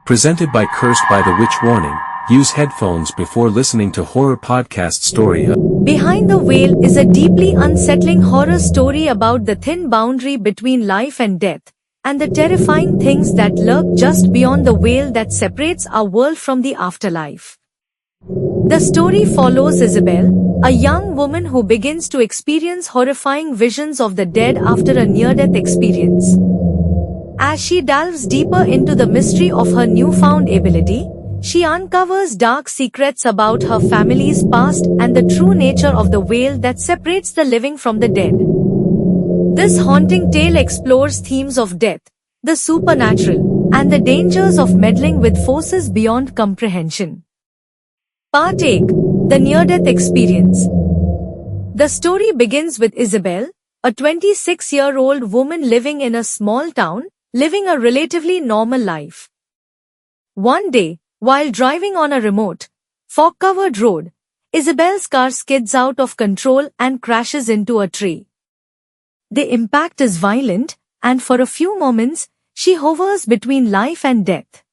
Presented by Cursed by the Witch. Warning, use headphones before listening to horror podcast story. Behind the Veil is a deeply unsettling horror story about the thin boundary between life and death, and the terrifying things that lurk just beyond the veil that separates our world from the afterlife. The story follows Isabel, a young woman who begins to experience horrifying visions of the dead after a near-death experience. As she delves deeper into the mystery of her newfound ability, she uncovers dark secrets about her family's past and the true nature of the veil that separates the living from the dead. This haunting tale explores themes of death, the supernatural, and the dangers of meddling with forces beyond comprehension. Part 8. The Near-Death Experience. The story begins with Isabel, a 26-year-old woman living in a small town, living a relatively normal life. One day, while driving on a remote, fog-covered road, Isabel's car skids out of control and crashes into a tree. The impact is violent, and for a few moments, she hovers between life and death.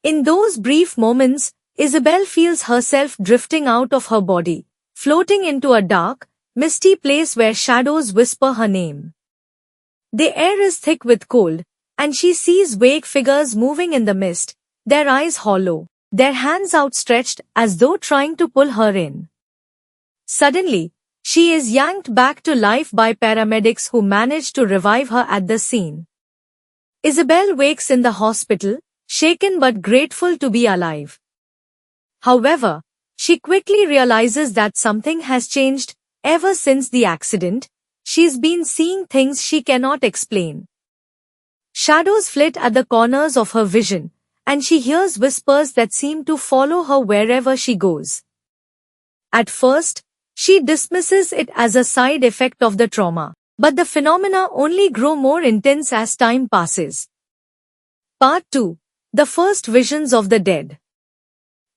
In those brief moments, Isabel feels herself drifting out of her body, floating into a dark, misty place where shadows whisper her name. The air is thick with cold, and she sees vague figures moving in the mist, their eyes hollow, their hands outstretched as though trying to pull her in. Suddenly, she is yanked back to life by paramedics who manage to revive her at the scene. Isabel wakes in the hospital, shaken but grateful to be alive. However, she quickly realizes that something has changed. Ever since the accident, she's been seeing things she cannot explain. Shadows flit at the corners of her vision, and she hears whispers that seem to follow her wherever she goes. At first, she dismisses it as a side effect of the trauma, but the phenomena only grow more intense as time passes. Part 2. The First Visions of the Dead.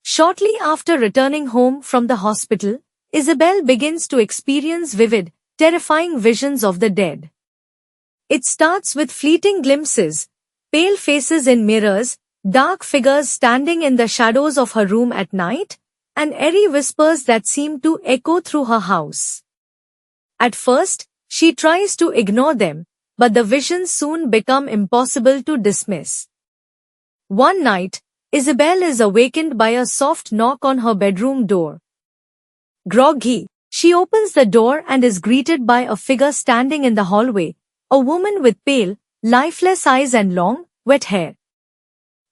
Shortly after returning home from the hospital, Isabel begins to experience vivid, terrifying visions of the dead. It starts with fleeting glimpses, pale faces in mirrors, dark figures standing in the shadows of her room at night, and eerie whispers that seem to echo through her house. At first, she tries to ignore them, but the visions soon become impossible to dismiss. One night, Isabel is awakened by a soft knock on her bedroom door. Groggy, she opens the door and is greeted by a figure standing in the hallway, a woman with pale, lifeless eyes and long, wet hair.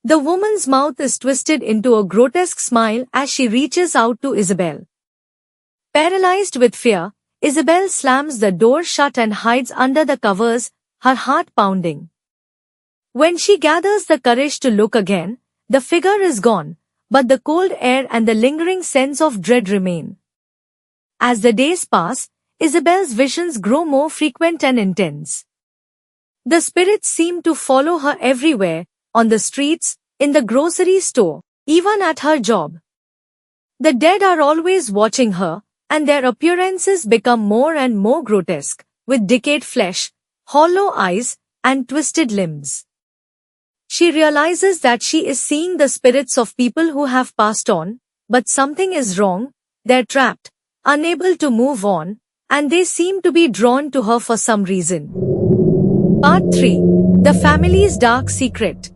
The woman's mouth is twisted into a grotesque smile as she reaches out to Isabel. Paralyzed with fear, Isabel slams the door shut and hides under the covers, her heart pounding. When she gathers the courage to look again, the figure is gone, but the cold air and the lingering sense of dread remain. As the days pass, Isabel's visions grow more frequent and intense. The spirits seem to follow her everywhere, on the streets, in the grocery store, even at her job. The dead are always watching her, and their appearances become more and more grotesque, with decayed flesh, hollow eyes, and twisted limbs. She realizes that she is seeing the spirits of people who have passed on, but something is wrong. They're trapped, unable to move on, and they seem to be drawn to her for some reason. Part 3. The Family's Dark Secret.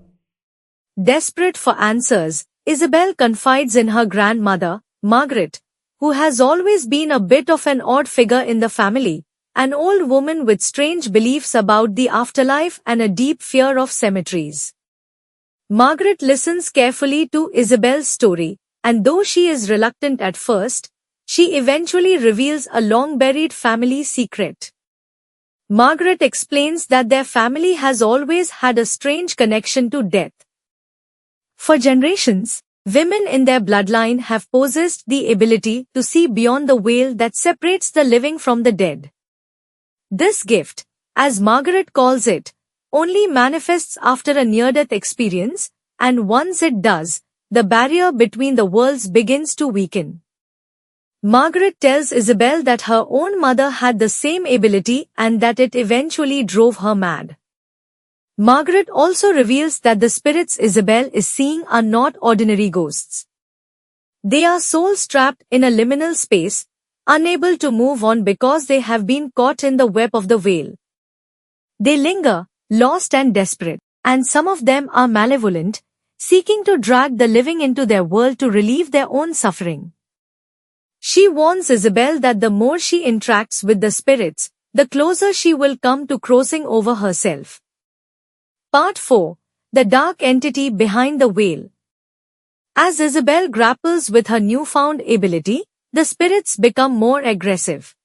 Desperate for answers, Isabel confides in her grandmother, Margaret, who has always been a bit of an odd figure in the family, an old woman with strange beliefs about the afterlife and a deep fear of cemeteries. Margaret listens carefully to Isabel's story, and though she is reluctant at first, she eventually reveals a long-buried family secret. Margaret explains that their family has always had a strange connection to death. For generations, women in their bloodline have possessed the ability to see beyond the veil that separates the living from the dead. This gift, as Margaret calls it, only manifests after a near-death experience, and once it does, the barrier between the worlds begins to weaken. Margaret tells Isabel that her own mother had the same ability and that it eventually drove her mad. Margaret also reveals that the spirits Isabel is seeing are not ordinary ghosts. They are souls trapped in a liminal space, unable to move on because they have been caught in the web of the veil. They linger, lost and desperate, and some of them are malevolent, seeking to drag the living into their world to relieve their own suffering. She warns Isabel that the more she interacts with the spirits, the closer she will come to crossing over herself. Part 4. The Dark Entity Behind the Veil. As Isabel grapples with her newfound ability, the spirits become more aggressive.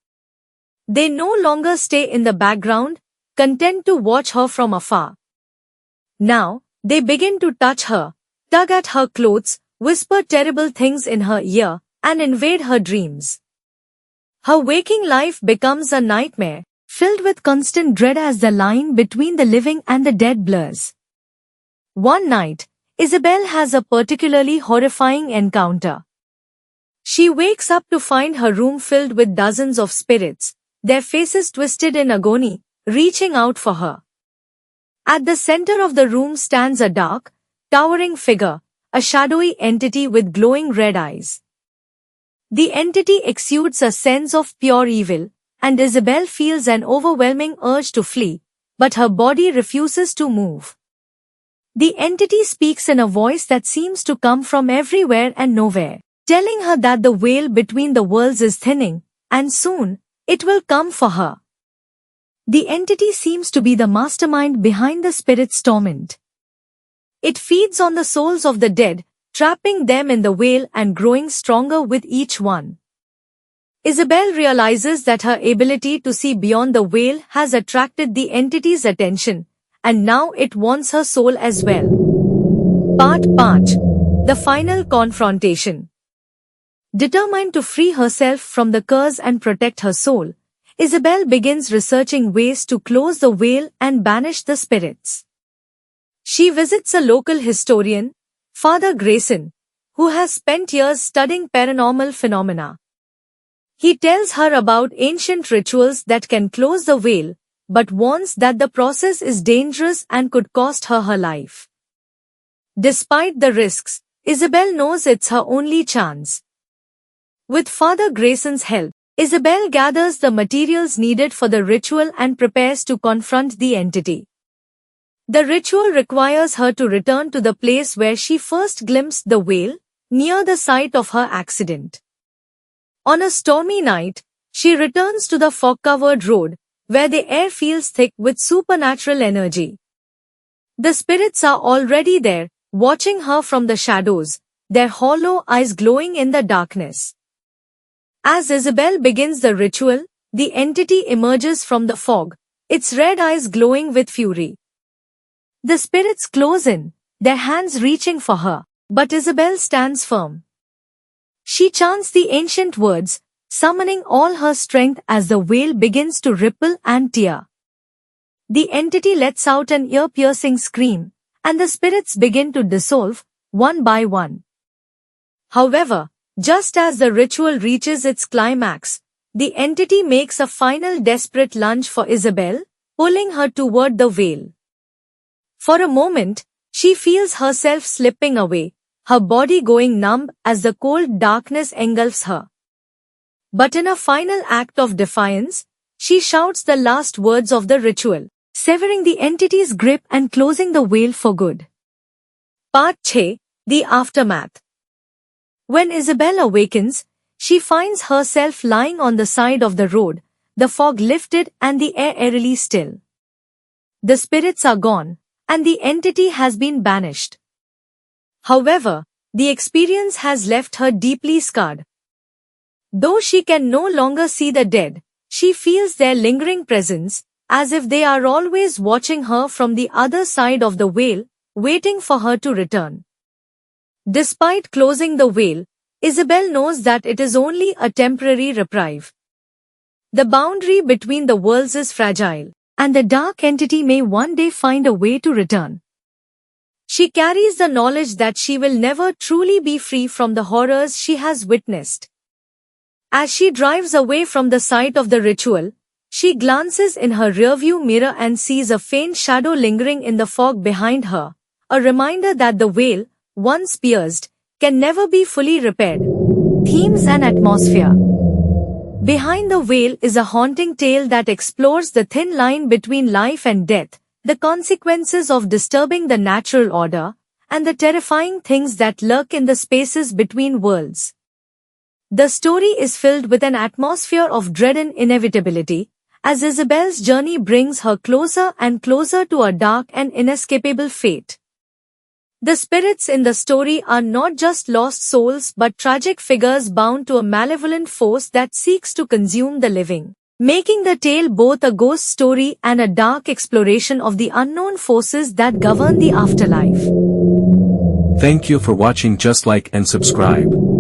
They no longer stay in the background, content to watch her from afar. Now, they begin to touch her, tug at her clothes, whisper terrible things in her ear, and invade her dreams. Her waking life becomes a nightmare, filled with constant dread as the line between the living and the dead blurs. One night, Isabel has a particularly horrifying encounter. She wakes up to find her room filled with dozens of spirits, their faces twisted in agony, reaching out for her. At the center of the room stands a dark, towering figure, a shadowy entity with glowing red eyes. The entity exudes a sense of pure evil, and Isabel feels an overwhelming urge to flee, but her body refuses to move. The entity speaks in a voice that seems to come from everywhere and nowhere, telling her that the veil between the worlds is thinning, and soon, it will come for her. The entity seems to be the mastermind behind the spirit's torment. It feeds on the souls of the dead, trapping them in the veil and growing stronger with each one. Isabel realizes that her ability to see beyond the veil has attracted the entity's attention, and now it wants her soul as well. Part 5. The Final Confrontation. Determined to free herself from the curse and protect her soul, Isabel begins researching ways to close the veil and banish the spirits. She visits a local historian, Father Grayson, who has spent years studying paranormal phenomena. He tells her about ancient rituals that can close the veil, but warns that the process is dangerous and could cost her her life. Despite the risks, Isabel knows it's her only chance. With Father Grayson's help, Isabel gathers the materials needed for the ritual and prepares to confront the entity. The ritual requires her to return to the place where she first glimpsed the veil, near the site of her accident. On a stormy night, she returns to the fog-covered road, where the air feels thick with supernatural energy. The spirits are already there, watching her from the shadows, their hollow eyes glowing in the darkness. As Isabel begins the ritual, the entity emerges from the fog, its red eyes glowing with fury. The spirits close in, their hands reaching for her, but Isabel stands firm. She chants the ancient words, summoning all her strength as the veil begins to ripple and tear. The entity lets out an ear-piercing scream, and the spirits begin to dissolve, one by one. However, just as the ritual reaches its climax, the entity makes a final desperate lunge for Isabel, pulling her toward the veil. For a moment, she feels herself slipping away, her body going numb as the cold darkness engulfs her. But in a final act of defiance, she shouts the last words of the ritual, severing the entity's grip and closing the veil for good. Part 6. The Aftermath. When Isabel awakens, she finds herself lying on the side of the road, the fog lifted and the air eerily still. The spirits are gone, and the entity has been banished. However, the experience has left her deeply scarred. Though she can no longer see the dead, she feels their lingering presence, as if they are always watching her from the other side of the veil, waiting for her to return. Despite closing the veil, Isabel knows that it is only a temporary reprieve. The boundary between the worlds is fragile, and the dark entity may one day find a way to return. She carries the knowledge that she will never truly be free from the horrors she has witnessed. As she drives away from the site of the ritual, She glances in her rearview mirror and sees a faint shadow lingering in the fog behind her, a reminder that the veil, once pierced, can never be fully repaired. Themes and atmosphere. Behind the veil is a haunting tale that explores the thin line between life and death, the consequences of disturbing the natural order, and the terrifying things that lurk in the spaces between worlds. The story is filled with an atmosphere of dread and inevitability, as Isabel's journey brings her closer and closer to a dark and inescapable fate. The spirits in the story are not just lost souls but tragic figures bound to a malevolent force that seeks to consume the living, making the tale both a ghost story and a dark exploration of the unknown forces that govern the afterlife. Thank you for watching. Just like and subscribe.